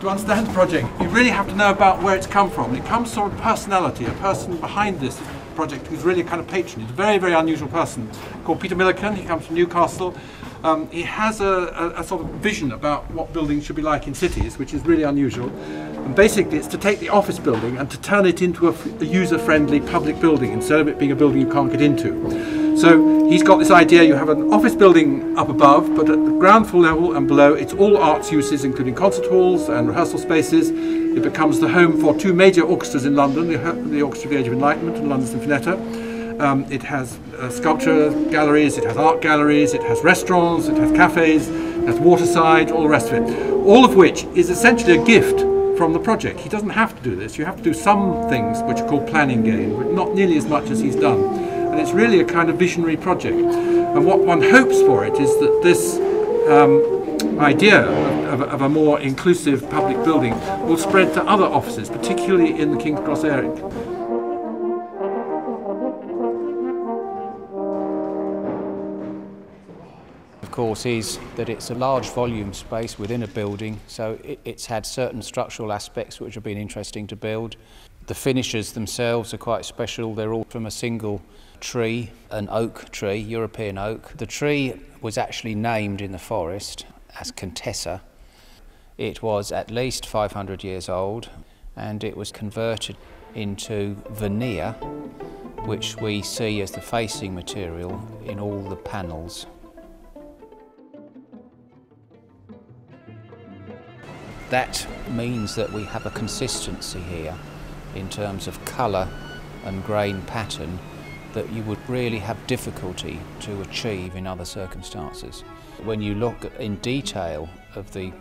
To understand the project, you really have to know about where it's come from. It comes from a personality, a person behind this project who's really a kind of patron. He's a very, very unusual person called Peter Milliken. He comes from Newcastle. He has a sort of vision about what buildings should be like in cities, which is really unusual. And basically it's to take the office building and to turn it into a user-friendly public building instead of it being a building you can't get into. So he's got this idea: you have an office building up above, but at the ground floor level and below it's all arts uses, including concert halls and rehearsal spaces. It becomes the home for two major orchestras in London, the Orchestra of the Age of Enlightenment and London Sinfonietta. It has sculpture galleries, it has art galleries, it has restaurants, it has cafes, it has waterside, all the rest of it. All of which is essentially a gift from the project. He doesn't have to do this. You have to do some things which are called planning gain, but not nearly as much as he's done. And it's really a kind of visionary project. And what one hopes for it is that this idea of a more inclusive public building will spread to other offices, particularly in the King's Cross area. Of course, is that it's a large volume space within a building, so it's had certain structural aspects which have been interesting to build. The finishes themselves are quite special. They're all from a single tree, an oak tree, European oak. The tree was actually named in the forest as Contessa. It was at least 500 years old, and it was converted into veneer, which we see as the facing material in all the panels. That means that we have a consistency here in terms of colour and grain pattern that you would really have difficulty to achieve in other circumstances. When you look in detail of the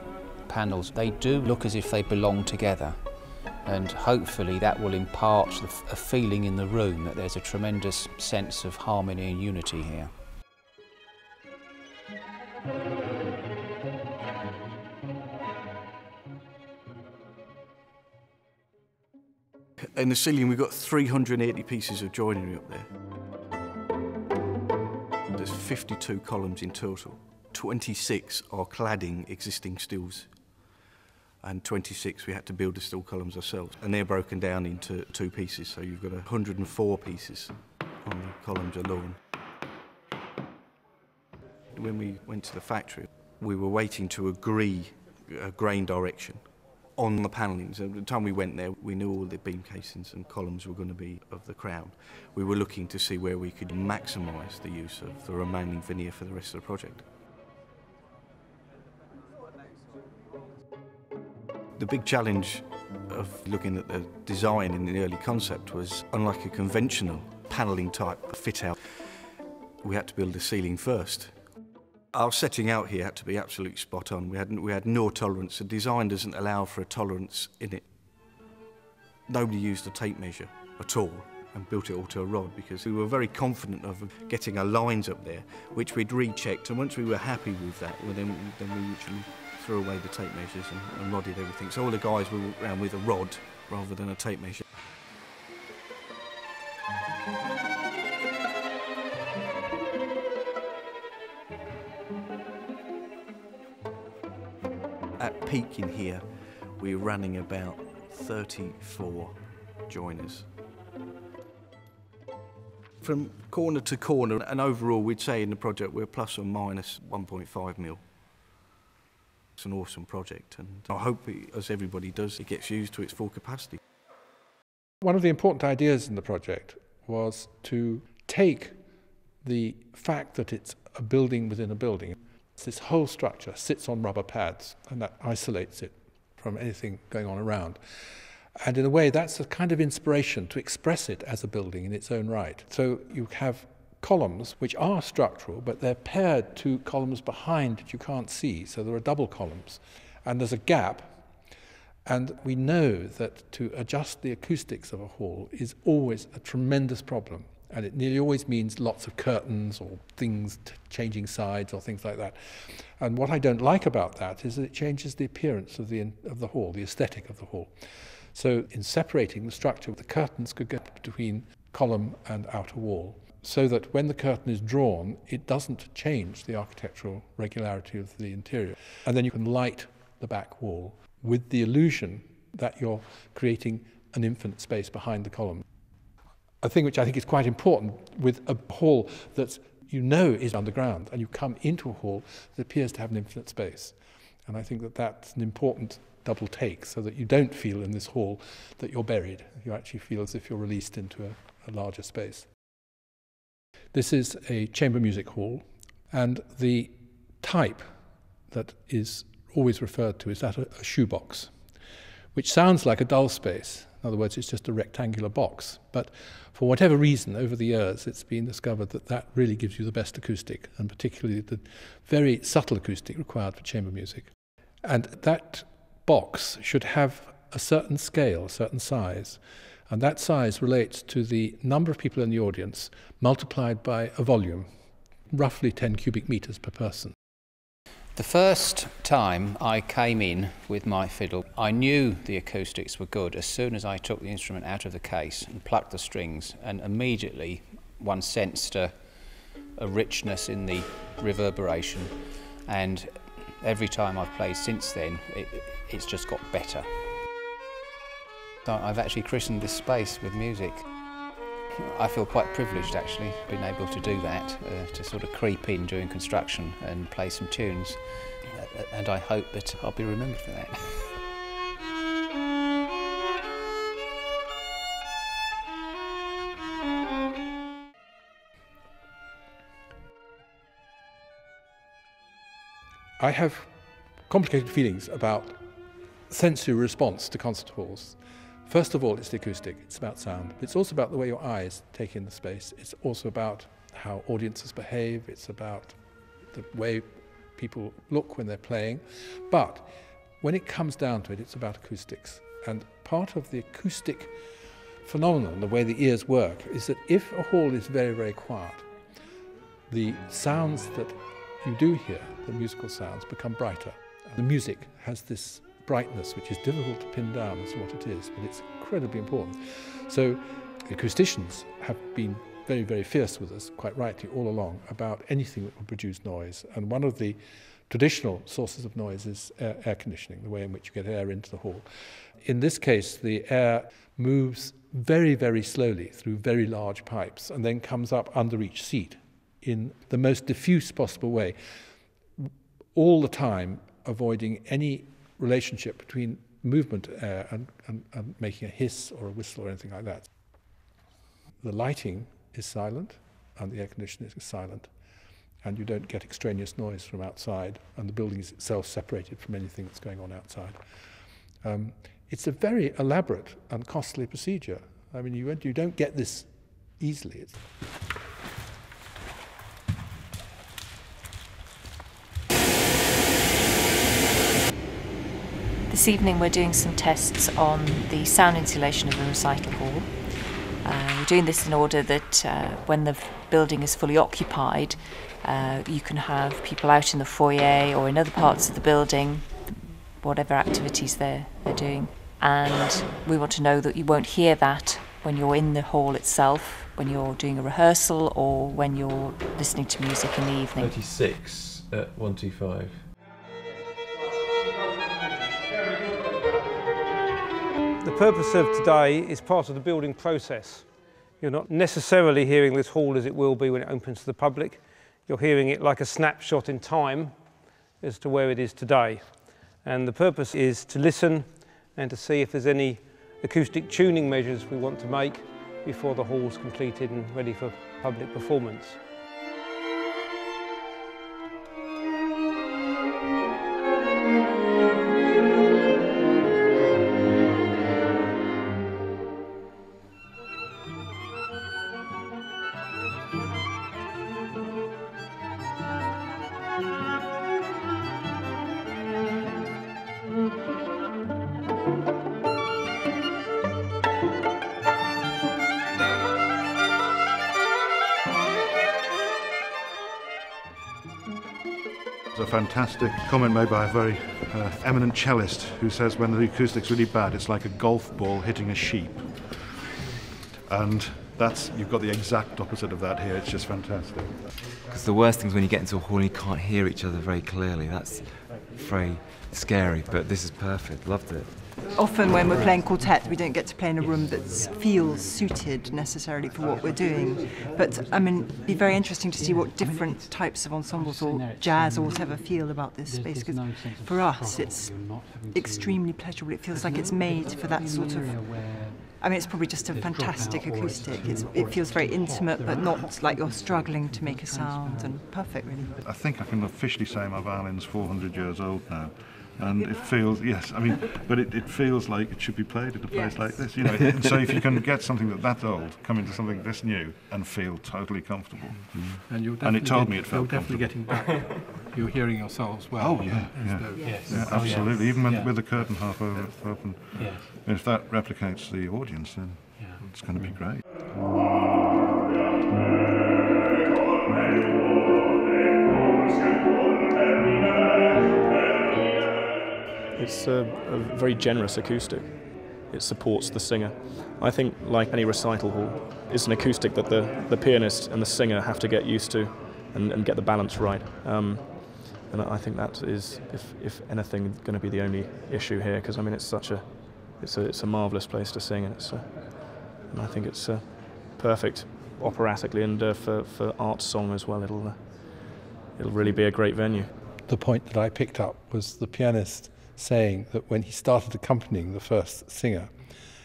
panels, they do look as if they belong together, and hopefully that will impart a feeling in the room that there's a tremendous sense of harmony and unity here. In the ceiling we've got 380 pieces of joinery up there. There's 52 columns in total. 26 are cladding existing stills, and 26 we had to build the steel columns ourselves, and they're broken down into two pieces, so you've got 104 pieces on the columns alone. When we went to the factory, we were waiting to agree a grain direction on the panellings. At the time we went there, we knew all the beam casings and columns were going to be of the crown. We were looking to see where we could maximise the use of the remaining veneer for the rest of the project. The big challenge of looking at the design in the early concept was, unlike a conventional panelling type fit out, we had to build the ceiling first. Our setting out here had to be absolutely spot on. We had no tolerance. The design doesn't allow for a tolerance in it. Nobody used a tape measure at all and built it all to a rod, because we were very confident of getting our lines up there, which we'd rechecked, and once we were happy with that, well, then we actually threw away the tape measures and rodded everything. So all the guys were around with a rod rather than a tape measure. At peak in here, we're running about 34 joiners. From corner to corner, and overall we'd say in the project we're plus or minus 1.5 mil. It's an awesome project, and I hope, as everybody does, it gets used to its full capacity. One of the important ideas in the project was to take the fact that it's a building within a building. This whole structure sits on rubber pads, and that isolates it from anything going on around. And in a way, that's a kind of inspiration to express it as a building in its own right. So you have columns which are structural, but they're paired to columns behind that you can't see. So there are double columns, and there's a gap. And we know that to adjust the acoustics of a hall is always a tremendous problem. And it nearly always means lots of curtains or things changing sides or things like that. And what I don't like about that is that it changes the appearance of the hall, the aesthetic of the hall. So in separating the structure, the curtains could go between column and outer wall. so that when the curtain is drawn, it doesn't change the architectural regularity of the interior. And then you can light the back wall with the illusion that you're creating an infinite space behind the column. A thing which I think is quite important with a hall that you know is underground, and you come into a hall that appears to have an infinite space. And I think that that's an important double take, so that you don't feel in this hall that you're buried. You actually feel as if you're released into a larger space. This is a chamber music hall, and the type that is always referred to is that a shoebox, which sounds like a dull space. In other words, it's just a rectangular box. But for whatever reason, over the years, it's been discovered that that really gives you the best acoustic, and particularly the very subtle acoustic required for chamber music. And that box should have a certain scale, a certain size, and that size relates to the number of people in the audience multiplied by a volume, roughly 10 cubic meters per person. The first time I came in with my fiddle, I knew the acoustics were good as soon as I took the instrument out of the case and plucked the strings, and immediately one sensed a richness in the reverberation, and every time I've played since then, it's just got better. So I've actually christened this space with music. I feel quite privileged actually, being able to do that, to sort of creep in during construction and play some tunes, and I hope that I'll be remembered for that. I have complicated feelings about sensory response to concert halls. First of all, it's the acoustic, it's about sound. It's also about the way your eyes take in the space. It's also about how audiences behave. It's about the way people look when they're playing. But when it comes down to it, it's about acoustics. And part of the acoustic phenomenon, the way the ears work, is that if a hall is very, very quiet, the sounds that you do hear, the musical sounds, become brighter. The music has this brightness which is difficult to pin down as to what it is, but it's incredibly important. So the acousticians have been very, very fierce with us, quite rightly, all along, about anything that will produce noise. And one of the traditional sources of noise is air conditioning, the way in which you get air into the hall. In this case, the air moves very, very slowly through very large pipes and then comes up under each seat in the most diffuse possible way, all the time avoiding any relationship between movement air and making a hiss or a whistle or anything like that. The lighting is silent and the air conditioning is silent, and you don't get extraneous noise from outside, and the building is itself separated from anything that's going on outside. It's a very elaborate and costly procedure. I mean, you don't get this easily. This evening we're doing some tests on the sound insulation of the recital hall. We're doing this in order that when the building is fully occupied, you can have people out in the foyer or in other parts of the building, whatever activities they're doing. And we want to know that you won't hear that when you're in the hall itself, when you're doing a rehearsal or when you're listening to music in the evening. 36 at 125. The purpose of today is part of the building process. You're not necessarily hearing this hall as it will be when it opens to the public. You're hearing it like a snapshot in time as to where it is today. And the purpose is to listen and to see if there's any acoustic tuning measures we want to make before the hall's completed and ready for public performance. A fantastic comment made by a very eminent cellist who says when the acoustic's really bad, it's like a golf ball hitting a sheep. And You've got the exact opposite of that here. It's just fantastic. Because the worst thing is when you get into a hall and you can't hear each other very clearly. That's very scary, but this is perfect. Loved it. Often when we're playing quartet, we don't get to play in a room that feels suited necessarily for what we're doing. But I mean, it'd be very interesting to see what different types of ensembles or jazz or whatever feel about this space. Because for us, it's extremely pleasurable. It feels like it's made for that sort of. I mean, it's probably just a fantastic acoustic. It feels very intimate, but not like you're struggling to make a sound, and perfect, really. I think I can officially say my violin's 400 years old now. And it feels, yes, I mean, but it feels like it should be played at a place like this, you know. And so if you can get something that's old, come into something this new, and feel totally comfortable. And it told me it felt comfortable. Definitely getting back. You're hearing yourselves well. Oh, yeah. Absolutely. Even with the curtain half open. If that replicates the audience, then it's going to be great. It's a very generous acoustic. It supports the singer. I think, like any recital hall, it's an acoustic that the pianist and the singer have to get used to and get the balance right. And I think that is, if anything, going to be the only issue here, because I mean it's a marvellous place to sing, and I think it's perfect operatically and for art song as well. It'll really be a great venue. The point that I picked up was the pianist saying that when he started accompanying the first singer,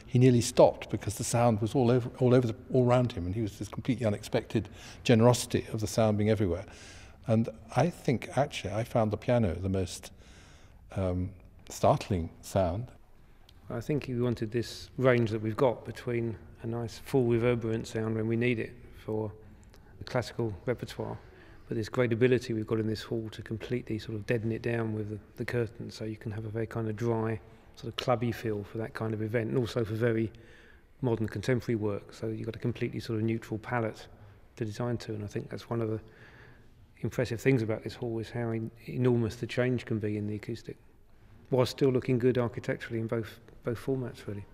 he nearly stopped because the sound was all around him, and he was this completely unexpected generosity of the sound being everywhere. And I think actually I found the piano the most startling sound. I think he wanted this range that we've got between a nice full reverberant sound when we need it for the classical repertoire, but this great ability we've got in this hall to completely sort of deaden it down with the curtain, so you can have a very kind of dry, sort of clubby feel for that kind of event, and also for very modern contemporary work. So you've got a completely sort of neutral palette to design to, and I think that's one of the impressive things about this hall, is how enormous the change can be in the acoustic, while still looking good architecturally in both formats, really.